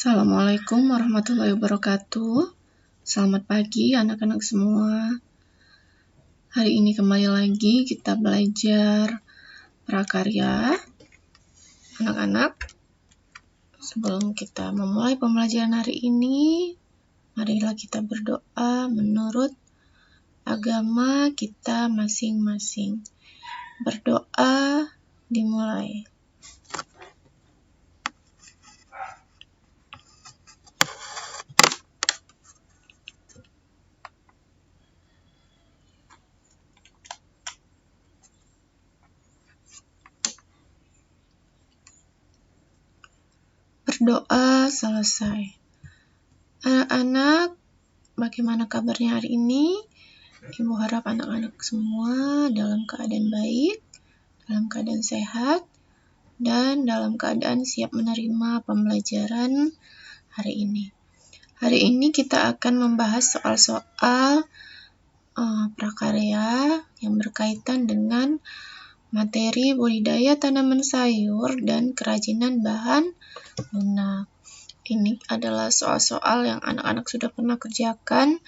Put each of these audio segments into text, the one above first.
Assalamualaikum warahmatullahi wabarakatuh. Selamat pagi anak-anak semua. Hari ini kembali lagi kita belajar prakarya. Anak-anak, sebelum kita memulai pembelajaran hari ini, marilah kita berdoa menurut agama kita masing-masing. Berdoa dimulai. Berdoa selesai. Anak-anak, bagaimana kabarnya hari ini? Ibu harap anak-anak semua dalam keadaan baik, dalam keadaan sehat, dan dalam keadaan siap menerima pembelajaran hari ini. Hari ini kita akan membahas soal-soal prakarya yang berkaitan dengan materi budidaya tanaman sayur dan kerajinan bahan lunak. Ini adalah soal-soal yang anak-anak sudah pernah kerjakan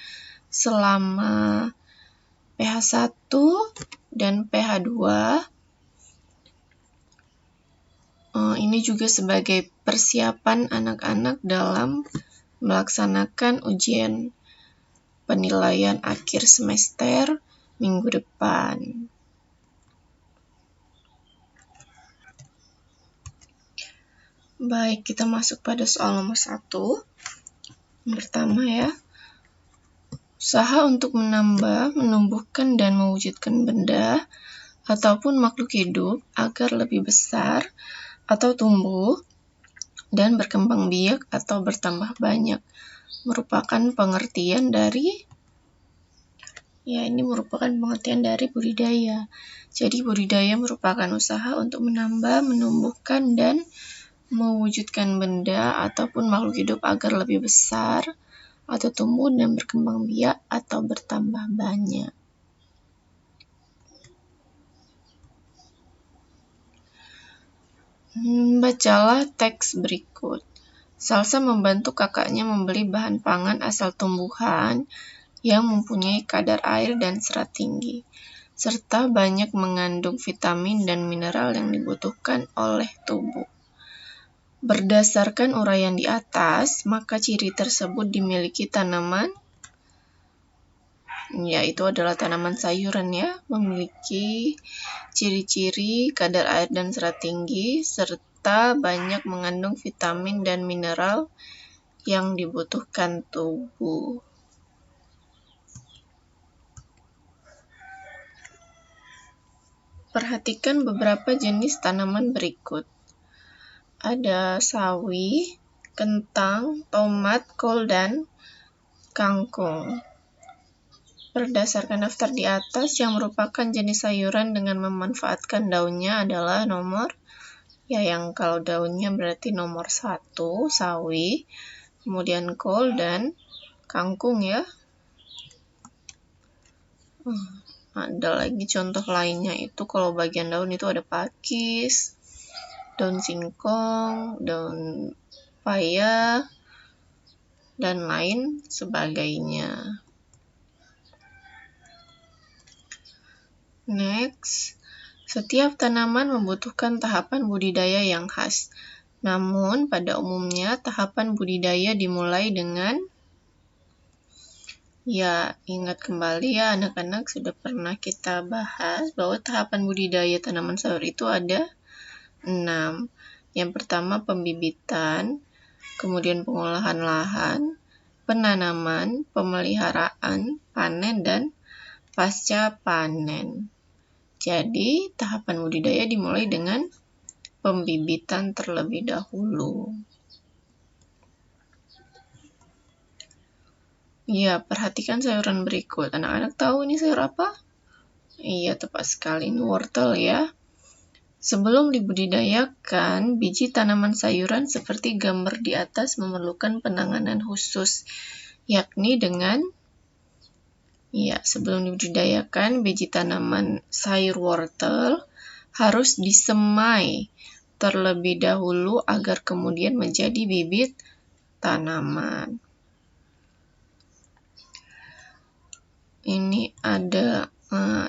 selama PH1 dan PH2. Ini juga sebagai persiapan anak-anak dalam melaksanakan ujian penilaian akhir semester minggu depan. Baik, kita masuk pada soal nomor 1. Yang pertama ya. Usaha untuk menambah, menumbuhkan, dan mewujudkan benda ataupun makhluk hidup agar lebih besar atau tumbuh dan berkembang biak atau bertambah banyak merupakan pengertian dari budidaya. Jadi budidaya merupakan usaha untuk menambah, menumbuhkan, dan mewujudkan benda ataupun makhluk hidup agar lebih besar atau tumbuh dan berkembang biak atau bertambah banyak. Bacalah teks berikut. Salsa membantu kakaknya membeli bahan pangan asal tumbuhan yang mempunyai kadar air dan serat tinggi, serta banyak mengandung vitamin dan mineral yang dibutuhkan oleh tubuh. Berdasarkan uraian di atas, maka ciri tersebut dimiliki tanaman, yaitu adalah tanaman sayuran ya, memiliki ciri-ciri kadar air dan serat tinggi, serta banyak mengandung vitamin dan mineral yang dibutuhkan tubuh. Perhatikan beberapa jenis tanaman berikut. Ada sawi, kentang, tomat, kol, dan kangkung. Berdasarkan daftar di atas, yang merupakan jenis sayuran dengan memanfaatkan daunnya adalah yang kalau daunnya berarti nomor 1, sawi, kemudian kol dan kangkung ya. Ada lagi contoh lainnya itu kalau bagian daun itu ada pakis, daun singkong, daun paya, dan lain sebagainya. Next, setiap tanaman membutuhkan tahapan budidaya yang khas. Namun, pada umumnya tahapan budidaya dimulai dengan ingat kembali ya anak-anak, sudah pernah kita bahas bahwa tahapan budidaya tanaman sayur itu ada 6. Yang pertama pembibitan, kemudian pengolahan lahan, penanaman, pemeliharaan, panen, dan pasca panen. Jadi, tahapan budidaya dimulai dengan pembibitan terlebih dahulu. Ya, perhatikan sayuran berikut. Anak-anak tahu ini sayur apa? Iya, tepat sekali. Ini wortel ya. Sebelum dibudidayakan, biji tanaman sayuran seperti gambar di atas memerlukan penanganan khusus, yakni dengan sebelum dibudidayakan, biji tanaman sayur wortel harus disemai terlebih dahulu agar kemudian menjadi bibit tanaman. Ini ada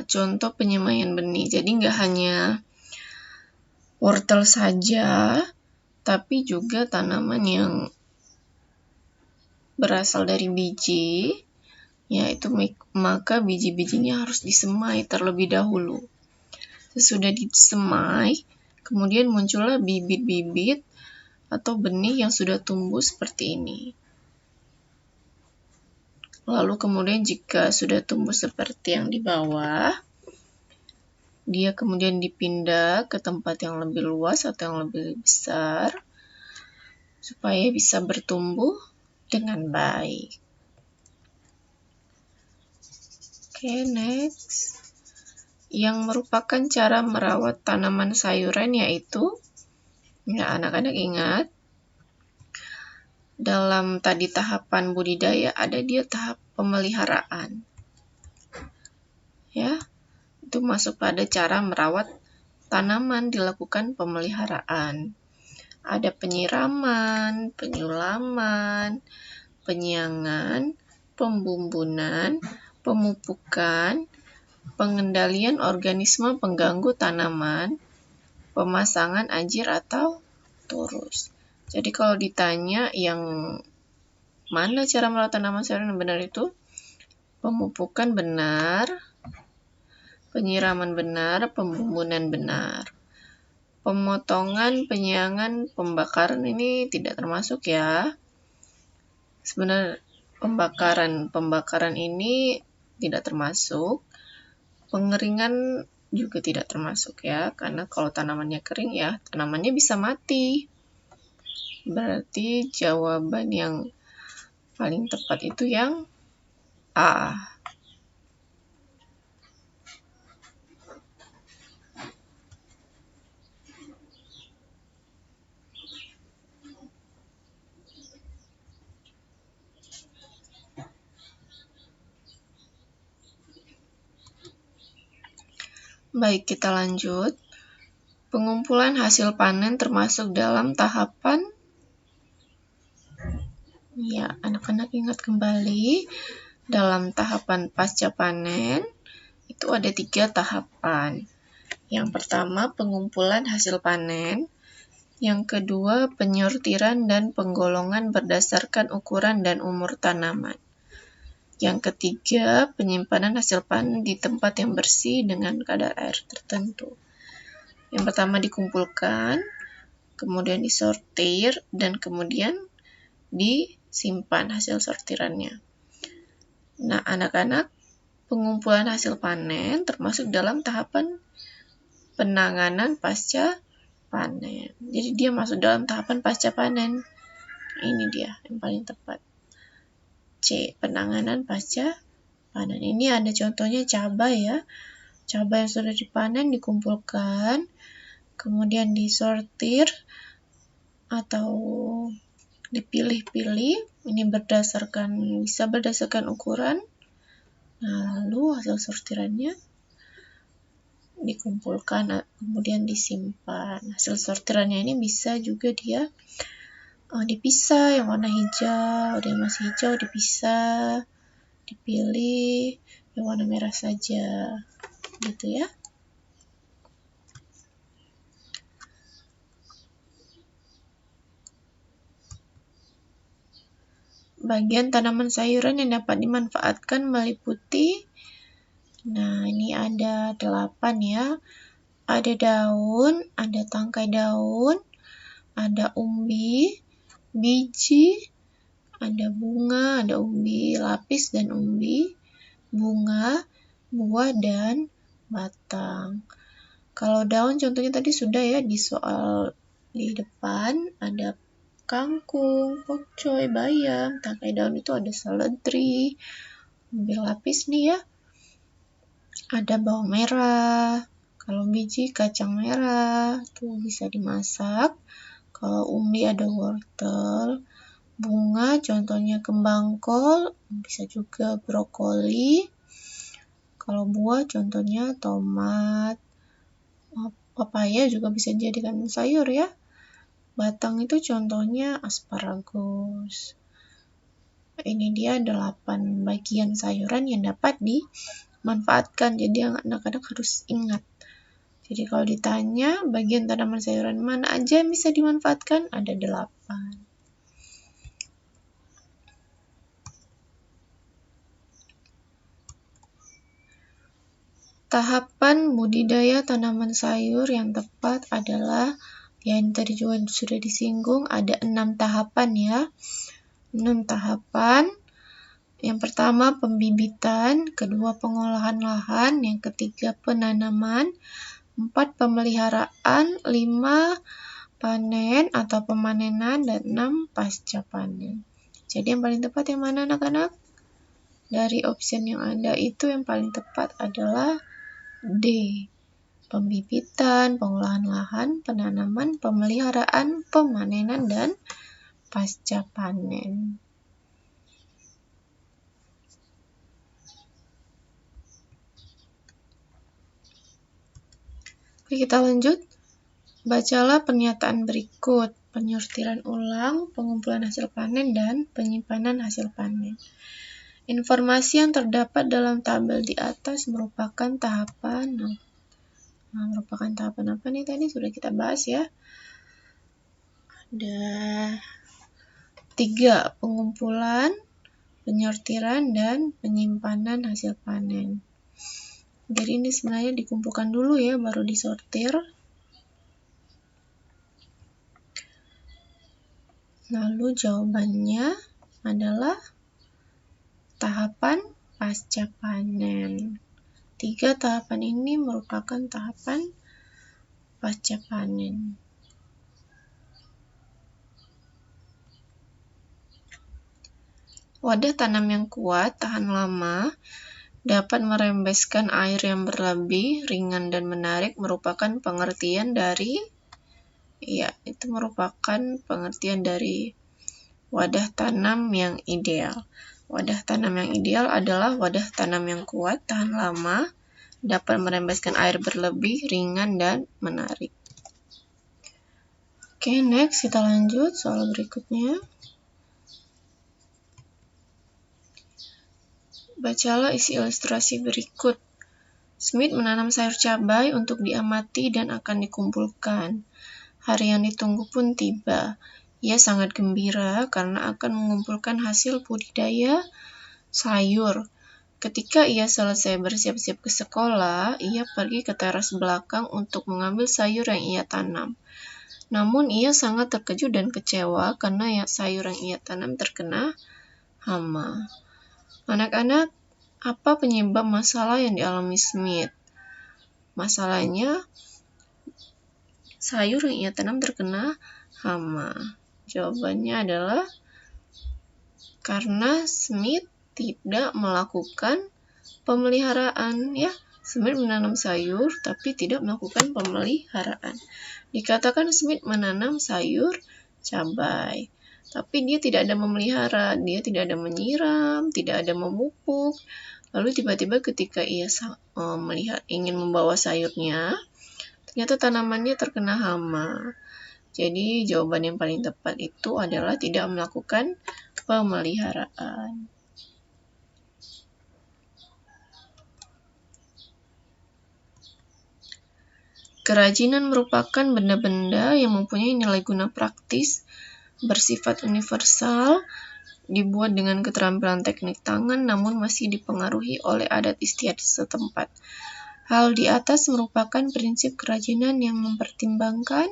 contoh penyemaian benih. Jadi nggak hanya wortel saja, tapi juga tanaman yang berasal dari biji, yaitu maka biji-bijinya harus disemai terlebih dahulu. Sesudah disemai, kemudian muncullah bibit-bibit atau benih yang sudah tumbuh seperti ini. Lalu kemudian jika sudah tumbuh seperti yang di bawah, dia kemudian dipindah ke tempat yang lebih luas atau yang lebih besar, supaya bisa bertumbuh dengan baik. Oke, next. Yang merupakan cara merawat tanaman sayuran yaitu, ya anak-anak ingat, dalam tadi tahapan budidaya ada dia tahap pemeliharaan. Ya, itu masuk pada cara merawat tanaman, dilakukan pemeliharaan. Ada penyiraman, penyulaman, penyiangan, pembumbunan, pemupukan, pengendalian organisme pengganggu tanaman, pemasangan anjir atau turus. Jadi kalau ditanya yang mana cara merawat tanaman sayuran yang benar itu, pemupukan benar, penyiraman benar, pembumbunan benar. Pemotongan, penyiangan, pembakaran ini tidak termasuk ya. Sebenarnya pembakaran ini tidak termasuk. Pengeringan juga tidak termasuk ya, karena kalau tanamannya kering ya tanamannya bisa mati. Berarti jawaban yang paling tepat itu yang A. Baik, kita lanjut. Pengumpulan hasil panen termasuk dalam tahapan, ya anak-anak ingat kembali, dalam tahapan pasca panen itu ada 3 tahapan. Yang pertama pengumpulan hasil panen, yang kedua penyortiran dan penggolongan berdasarkan ukuran dan umur tanaman. Yang ketiga, penyimpanan hasil panen di tempat yang bersih dengan kadar air tertentu. Yang pertama dikumpulkan, kemudian disortir, dan kemudian disimpan hasil sortirannya. Nah, anak-anak, pengumpulan hasil panen termasuk dalam tahapan penanganan pasca panen. Jadi dia masuk dalam tahapan pasca panen. Ini dia yang paling tepat. C. Penanganan pasca panen. Ini ada contohnya cabai ya. Cabai yang sudah dipanen dikumpulkan, kemudian disortir atau dipilih-pilih. Ini bisa berdasarkan ukuran. Lalu hasil sortirannya dikumpulkan, kemudian disimpan. Hasil sortirannya ini bisa juga dia dipisah, yang warna hijau, ada yang masih hijau dipisah, dipilih, yang warna merah saja, gitu ya. Bagian tanaman sayuran yang dapat dimanfaatkan meliputi, nah ini ada 8 ya. Ada daun, ada tangkai daun, ada umbi, biji, ada bunga, ada umbi lapis dan umbi, bunga, buah, dan batang. Kalau daun contohnya tadi sudah ya di soal di depan, ada kangkung, pokcoy, bayam. Tangkai daun itu ada seledri, umbi lapis nih ya, ada bawang merah. Kalau biji kacang merah, tuh bisa dimasak. Kalau umbi ada wortel, bunga contohnya kembang kol, bisa juga brokoli. Kalau buah contohnya tomat, papaya juga bisa dijadikan sayur ya. batang itu contohnya asparagus. Ini dia 8 bagian sayuran yang dapat dimanfaatkan. Jadi anak-anak harus ingat. Jadi kalau ditanya bagian tanaman sayuran mana aja yang bisa dimanfaatkan, ada 8. Tahapan budidaya tanaman sayur yang tepat adalah, yang tadi juga sudah disinggung, ada 6 tahapan ya. 6 tahapan. Yang pertama pembibitan, kedua pengolahan lahan, yang ketiga penanaman, 4 pemeliharaan, 5 panen atau pemanenan, dan 6 pasca panen. Jadi yang paling tepat yang mana anak-anak? Dari option yang ada itu yang paling tepat adalah D. Pembibitan, pengolahan lahan, penanaman, pemeliharaan, pemanenan, dan pasca panen. Oke, kita lanjut. Bacalah pernyataan berikut: penyortiran ulang, pengumpulan hasil panen, dan penyimpanan hasil panen. Informasi yang terdapat dalam tabel di atas merupakan tahapan. Merupakan tahapan apa nih tadi? Sudah kita bahas ya. Ada 3, pengumpulan, penyortiran, dan penyimpanan hasil panen. Jadi ini sebenarnya dikumpulkan dulu ya, baru disortir. Lalu jawabannya adalah tahapan pasca panen. 3 tahapan ini merupakan tahapan pasca panen. Wadah tanam yang kuat, tahan lama, dapat merembeskan air yang berlebih, ringan dan menarik merupakan pengertian dari wadah tanam yang ideal. Wadah tanam yang ideal adalah wadah tanam yang kuat, tahan lama, dapat merembeskan air berlebih, ringan dan menarik. Oke, next kita lanjut soal berikutnya. Bacalah isi ilustrasi berikut. Smith menanam sayur cabai untuk diamati dan akan dikumpulkan. Hari yang ditunggu pun tiba. Ia sangat gembira karena akan mengumpulkan hasil budidaya sayur. Ketika ia selesai bersiap-siap ke sekolah, ia pergi ke teras belakang untuk mengambil sayur yang ia tanam. Namun ia sangat terkejut dan kecewa karena sayur yang ia tanam terkena hama. Anak-anak, apa penyebab masalah yang dialami Smith? Masalahnya, sayur yang ia tanam terkena hama. Jawabannya adalah karena Smith tidak melakukan pemeliharaan ya. Smith menanam sayur tapi tidak melakukan pemeliharaan. Dikatakan Smith menanam sayur cabai, tapi dia tidak ada memelihara, dia tidak ada menyiram, tidak ada memupuk. Lalu tiba-tiba ketika ia ingin membawa sayurnya, ternyata tanamannya terkena hama. Jadi jawaban yang paling tepat itu adalah tidak melakukan pemeliharaan. Kerajinan merupakan benda-benda yang mempunyai nilai guna praktis, bersifat universal, dibuat dengan keterampilan teknik tangan, namun masih dipengaruhi oleh adat istiadat setempat. Hal di atas merupakan prinsip kerajinan yang mempertimbangkan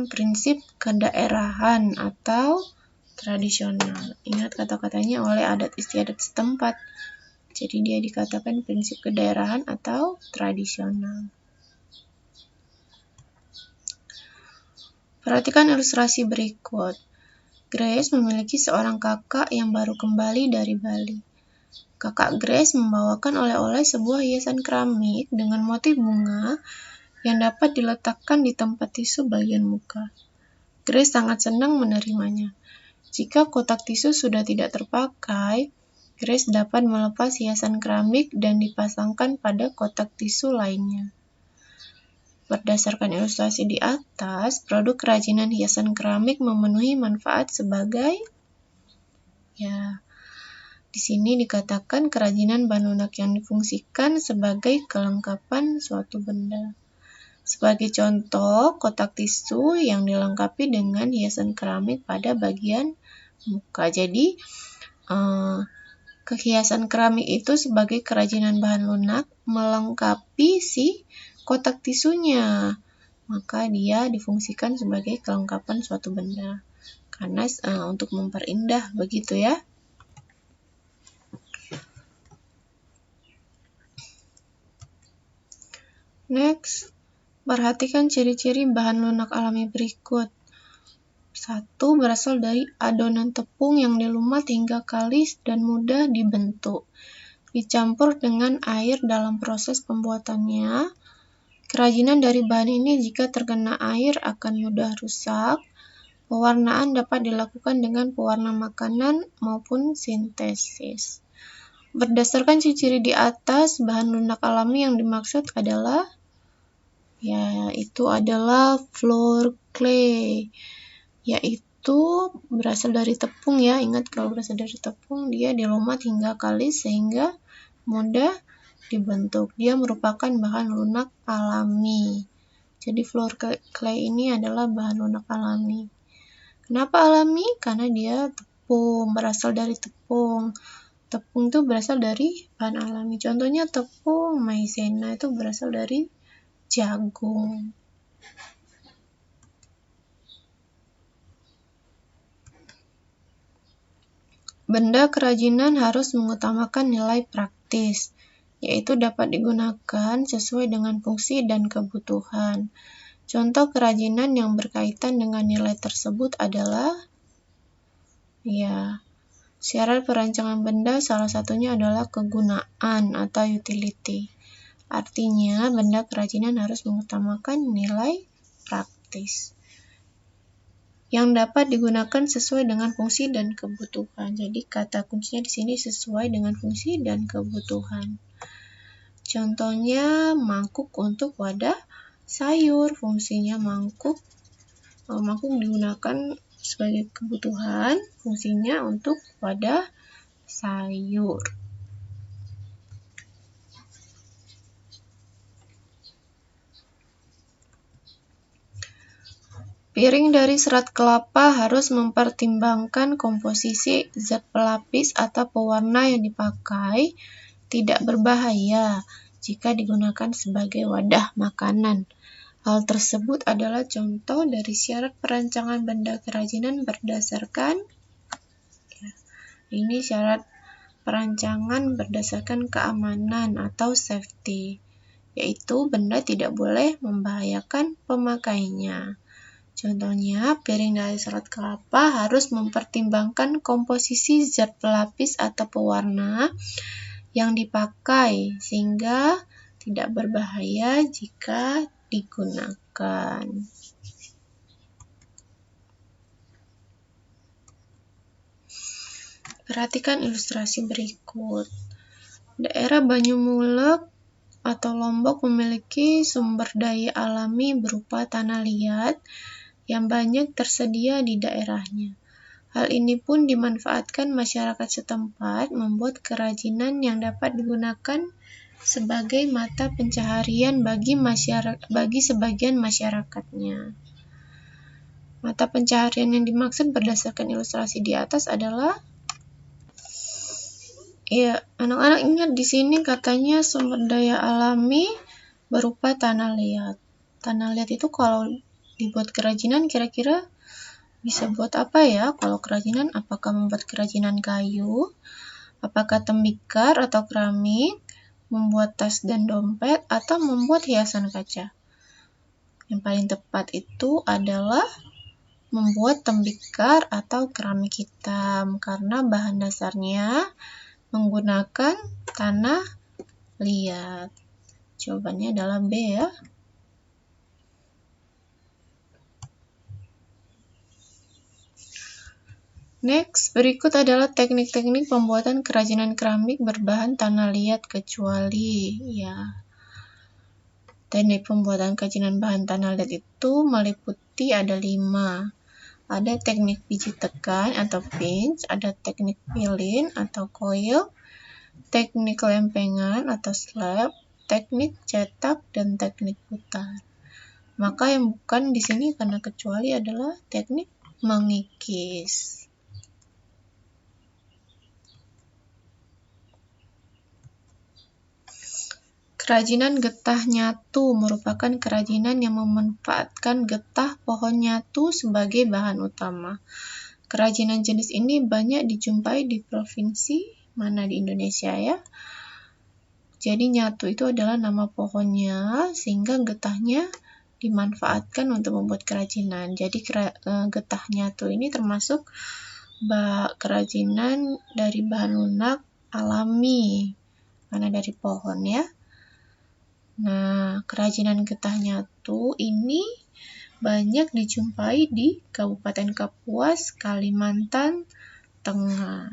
prinsip kedaerahan atau tradisional. Ingat kata-katanya oleh adat istiadat setempat. Jadi dia dikatakan prinsip kedaerahan atau tradisional. Perhatikan ilustrasi berikut. Grace memiliki seorang kakak yang baru kembali dari Bali. Kakak Grace membawakan oleh-oleh sebuah hiasan keramik dengan motif bunga yang dapat diletakkan di tempat tisu bagian muka. Grace sangat senang menerimanya. Jika kotak tisu sudah tidak terpakai, Grace dapat melepas hiasan keramik dan dipasangkan pada kotak tisu lainnya. Berdasarkan ilustrasi di atas, produk kerajinan hiasan keramik memenuhi manfaat sebagai di sini dikatakan kerajinan bahan lunak yang difungsikan sebagai kelengkapan suatu benda. Sebagai contoh, kotak tisu yang dilengkapi dengan hiasan keramik pada bagian muka. Jadi, kehiasan keramik itu sebagai kerajinan bahan lunak melengkapi si kotak tisunya. Maka dia difungsikan sebagai kelengkapan suatu benda. Karena untuk memperindah begitu ya. Next, perhatikan ciri-ciri bahan lunak alami berikut. 1. Berasal dari adonan tepung yang dilumat hingga kalis dan mudah dibentuk. Dicampur dengan air dalam proses pembuatannya. Kerajinan dari bahan ini jika terkena air akan mudah rusak. Pewarnaan dapat dilakukan dengan pewarna makanan maupun sintesis. Berdasarkan ciri-ciri di atas, bahan lunak alami yang dimaksud adalah flour clay, yaitu berasal dari tepung ya. Ingat, kalau berasal dari tepung dia dilumat hingga kalis sehingga mudah dibentuk. Dia merupakan bahan lunak alami. Jadi flour clay ini adalah bahan lunak alami. Kenapa alami? Karena dia tepung, berasal dari tepung. Tepung itu berasal dari bahan alami. Contohnya tepung maizena itu berasal dari jagung. Benda kerajinan harus mengutamakan nilai praktis, yaitu dapat digunakan sesuai dengan fungsi dan kebutuhan. Contoh kerajinan yang berkaitan dengan nilai tersebut adalah syarat perancangan benda, salah satunya adalah kegunaan atau utility. Artinya, benda kerajinan harus mengutamakan nilai praktis yang dapat digunakan sesuai dengan fungsi dan kebutuhan. Jadi kata kuncinya di sini sesuai dengan fungsi dan kebutuhan. Contohnya mangkuk untuk wadah sayur, fungsinya mangkuk digunakan sebagai kebutuhan, fungsinya untuk wadah sayur. Piring dari serat kelapa harus mempertimbangkan komposisi zat pelapis atau pewarna yang dipakai tidak berbahaya jika digunakan sebagai wadah makanan. Hal tersebut adalah contoh dari syarat perancangan benda kerajinan berdasarkan syarat perancangan berdasarkan keamanan atau safety, yaitu benda tidak boleh membahayakan pemakainya. Contohnya, piring dari serat kelapa harus mempertimbangkan komposisi zat pelapis atau pewarna yang dipakai sehingga tidak berbahaya jika digunakan. Perhatikan ilustrasi berikut. Daerah Banyumulek atau Lombok memiliki sumber daya alami berupa tanah liat yang banyak tersedia di daerahnya. Hal ini pun dimanfaatkan masyarakat setempat membuat kerajinan yang dapat digunakan sebagai mata pencaharian bagi sebagian masyarakatnya. Mata pencaharian yang dimaksud berdasarkan ilustrasi di atas adalah anak-anak ingat di sini katanya sumber daya alami berupa tanah liat. Tanah liat itu kalau dibuat kerajinan kira-kira bisa buat apa ya? Kalau kerajinan, apakah membuat kerajinan kayu? Apakah tembikar atau keramik? Membuat tas dan dompet? Atau membuat hiasan kaca? Yang paling tepat itu adalah membuat tembikar atau keramik hitam karena bahan dasarnya menggunakan tanah liat. Jawabannya adalah B ya. Next, berikut adalah teknik-teknik pembuatan kerajinan keramik berbahan tanah liat kecuali. Ya, teknik pembuatan kerajinan bahan tanah liat itu meliputi ada 5. Ada teknik biji tekan atau pinch, ada teknik pilin atau coil, teknik lempengan atau slab, teknik cetak, dan teknik putar. Maka yang bukan di sini karena kecuali adalah teknik mengikis. Kerajinan getah nyatu merupakan kerajinan yang memanfaatkan getah pohon nyatu sebagai bahan utama. Kerajinan jenis ini banyak dijumpai di provinsi mana di Indonesia ya. Jadi nyatu itu adalah nama pohonnya sehingga getahnya dimanfaatkan untuk membuat kerajinan. Jadi getah nyatu ini termasuk kerajinan dari bahan lunak alami karena dari pohon ya. Nah, kerajinan getah nyatu ini banyak dijumpai di Kabupaten Kapuas, Kalimantan Tengah.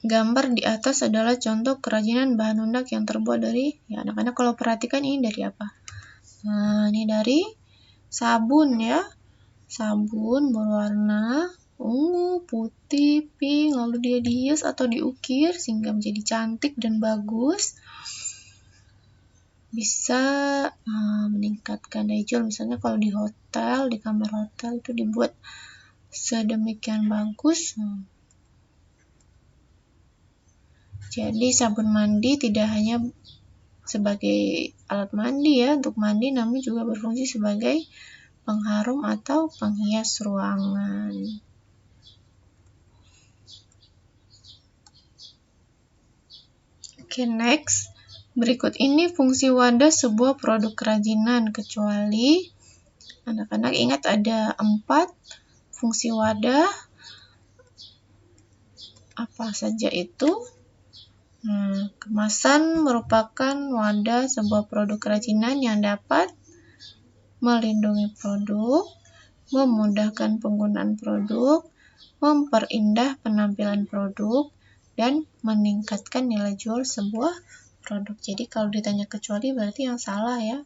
Gambar di atas adalah contoh kerajinan bahan lunak yang terbuat dari, ya anak-anak kalau perhatikan ini dari apa? Nah, ini dari sabun ya. Sabun berwarna ungu, putih, pink, lalu dia dihias atau diukir sehingga menjadi cantik dan bagus. Bisa meningkatkan daya jual, misalnya kalau di hotel, di kamar hotel itu dibuat sedemikian bagus. Jadi sabun mandi tidak hanya sebagai alat mandi ya untuk mandi, namun juga berfungsi sebagai pengharum atau penghias ruangan. Oke, next. Berikut ini fungsi wadah sebuah produk kerajinan, kecuali anak-anak ingat ada 4 fungsi wadah. Apa saja itu? Kemasan merupakan wadah sebuah produk kerajinan yang dapat melindungi produk, memudahkan penggunaan produk, memperindah penampilan produk, dan meningkatkan nilai jual sebuah produk. Jadi kalau ditanya kecuali berarti yang salah ya.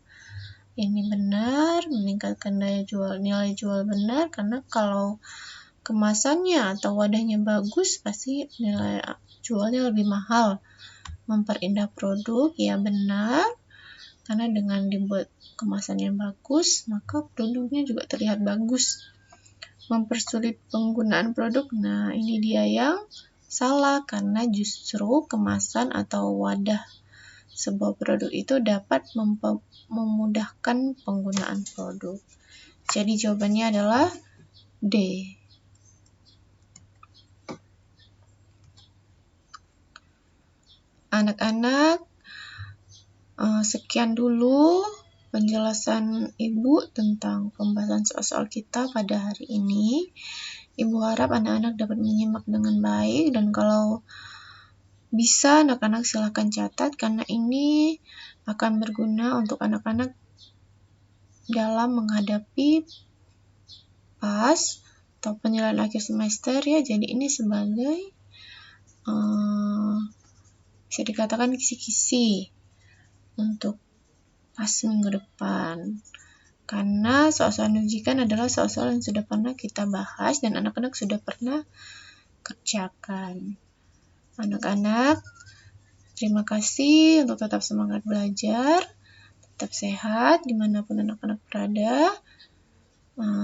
Ini benar, meningkatkan nilai jual benar, karena kalau kemasannya atau wadahnya bagus pasti nilai jualnya lebih mahal. Memperindah produk ya benar, karena dengan dibuat kemasan yang bagus maka produknya juga terlihat bagus. Mempersulit penggunaan produk, nah ini dia yang salah, karena justru kemasan atau wadah sebuah produk itu dapat memudahkan penggunaan produk. Jadi jawabannya adalah D. Anak-anak, sekian dulu penjelasan Ibu tentang pembahasan soal-soal kita pada hari ini. Ibu harap anak-anak dapat menyimak dengan baik, dan kalau bisa anak-anak silakan catat karena ini akan berguna untuk anak-anak dalam menghadapi PAS atau penilaian akhir semester ya. Jadi ini sebagai bisa dikatakan kisi-kisi untuk PAS minggu depan. Karena soal-soal ujian adalah soal-soal yang sudah pernah kita bahas dan anak-anak sudah pernah kerjakan. Anak-anak, terima kasih untuk tetap semangat belajar, tetap sehat dimanapun anak-anak berada,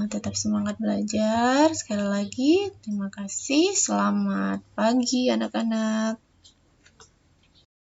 tetap semangat belajar. Sekali lagi, terima kasih. Selamat pagi anak-anak.